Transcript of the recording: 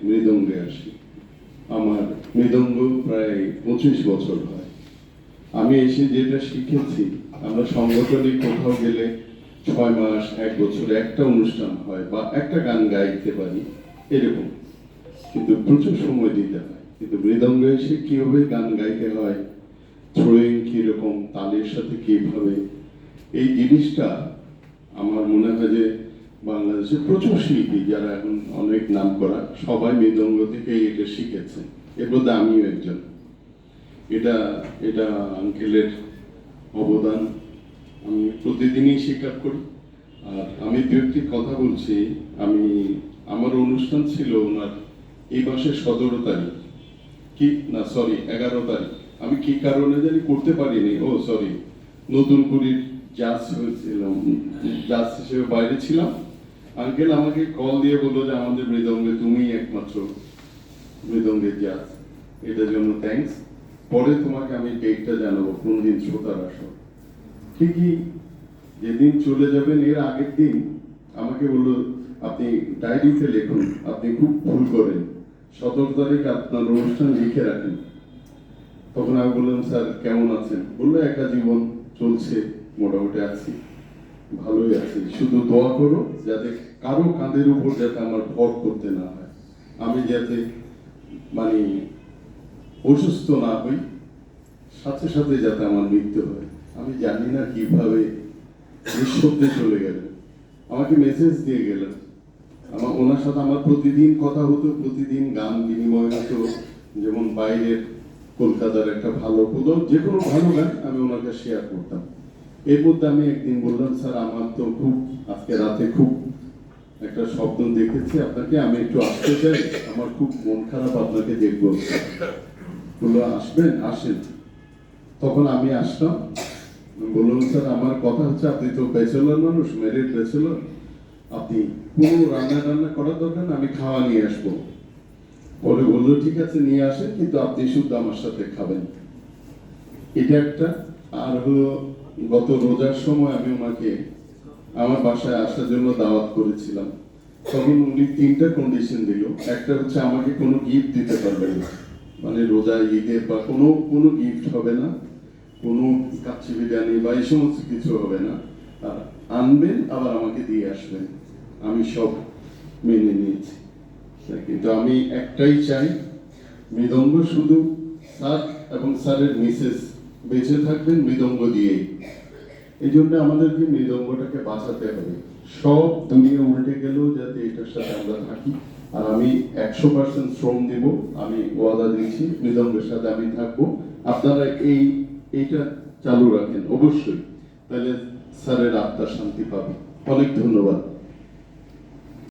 মৃদঙ্গে আসি। আমার মৃদঙ্গ প্রায় 25 বছর হয়। আমি এসে যেটা শিখেছি, আমরা সংগঠনে কোথাও গেলে 6 মাস 1 বছর একটা অনুষ্ঠান হয় বা একটা গান গাইতে পারি এরকম, কিন্তু প্রচুর সময় দিতে হয়। কিন্তু মৃদঙ্গে এসে কিভাবে গান গাইতে হয়, থ্রোয়িং কিরকম, তালের সাথে কিভাবে, এই জিনিসটা আমার মনে হয় যে বাংলাদেশের প্রচুর শিল্পী যারা এখন অনেক নাম করা সবাই মৃদঙ্গ থেকে এটা শিখেছে, এর মধ্যে আমিও একজন। এটা এটা আঙ্কেলের অবদান আমি প্রতিদিনই স্বীকার করি। আর আমি ব্যক্তি কথা বলছি, আমার অনুষ্ঠান ছিল ওনার এই মাসের 17 তারিখ, কি না সরি 11 তারিখ। আমি কি কারণে জানি করতে পারিনি, নতুন কুড়ির জাজ হয়েছিলাম, জাজ হিসেবে বাইরে ছিলাম। আঙ্কেল আমাকে কল দিয়ে বললো যে আমাদের মৃদঙ্গে তুমিই একমাত্র মৃদঙ্গের জাজ, এটার জন্য থ্যাঙ্কস। পরে তোমাকে আমি ডেটটা জানাবো কোন দিন শ্রোতার আসো। ঠিকই যেদিন চলে যাবেন এর আগের দিন আমাকে বললো আপনি ডায়েরিতে লিখুন, আপনি খুব ভুল করেন, 17 তারিখ আপনার অনুষ্ঠান লিখে রাখেন। তখন আমি বললাম স্যার কেমন আছেন? বললো একটা জীবন চলছে, মোটামুটি আছি, ভালোই আছি, শুধু দোয়া করো যাতে কারো কাঁধের উপর যাতে আমার ভর করতে না হয়, আমি যাতে মানে অসুস্থ না হই, সাথে সাথে যাতে আমার মৃত্যু হয়। আমি জানি না কিভাবে নিঃশব্দে চলে গেলেন, আমাকে মেসেজ দিয়ে গেলেন। ওনার সাথে আমার প্রতিদিন কথা হতো, প্রতিদিন গান বিনিময় হতো, যেমন বাইরের কলকাতার একটা ভালো যে কোনো ভালো গান আমি ওনাকে শেয়ার করতাম। এর মধ্যে আমি একদিন বললাম স্যার আমার তো খুব আজকে রাতে খুব একটা স্বপ্ন দেখেছি আপনাকে, আমি একটু আসতে চাই, আমার খুব মন খারাপ, আপনাকে দেখবো। বললো আসবেন, আসেন। তখন আমি আসলাম, বললাম স্যার আমার কথা হচ্ছে আপনি তো ব্যাচেলর মানুষ, ম্যারিড ব্যাচেলর, আপনি কোনো রান্না করার দরকার না, আমি খাওয়া নিয়ে আসবো। পরে বললো ঠিক আছে নিয়ে আসেন, কিন্তু আপনি শুধু আমার সাথে খাবেন। এটা একটা। আর হলো গত রোজার সময় আমি ওনাকে আমার বাসায় আসার জন্য দাওয়াত করেছিলাম, তখন উনি 3টা কন্ডিশন দিল। একটা হচ্ছে আমাকে কোনো গিফট দিতে পারবেন না, মানে রোজা ঈদের বা কোনো গিফট হবে না, কোনো কাচ্চি বিরিয়ানি বা এই সমস্ত কিছু হবে না, আর আনবেন আবার আমাকে দিয়ে আসবেন। আমি সব মেনে নিয়েছি, কিন্তু আমি একটাই চাই, মৃদঙ্গ শুধু স্যার এবং স্যারের মিসেস বেঁচে থাকবেন মৃদঙ্গ দিয়েই। এই জন্য আমাদেরকে মৃদঙ্গটাকে বাঁচাতে হবে। সব দুনিয়া উল্টে গেলেও যাতে এটার সাথে আমরা থাকি। আর আমি 100% শ্রম দেব, আমি ওয়াদা দিচ্ছি মৃদঙ্গের সাথে আমি থাকবো। আপনারা এইটা চালু রাখেন অবশ্যই, তাহলে স্যারের আত্মার শান্তি পাবে। অনেক ধন্যবাদ।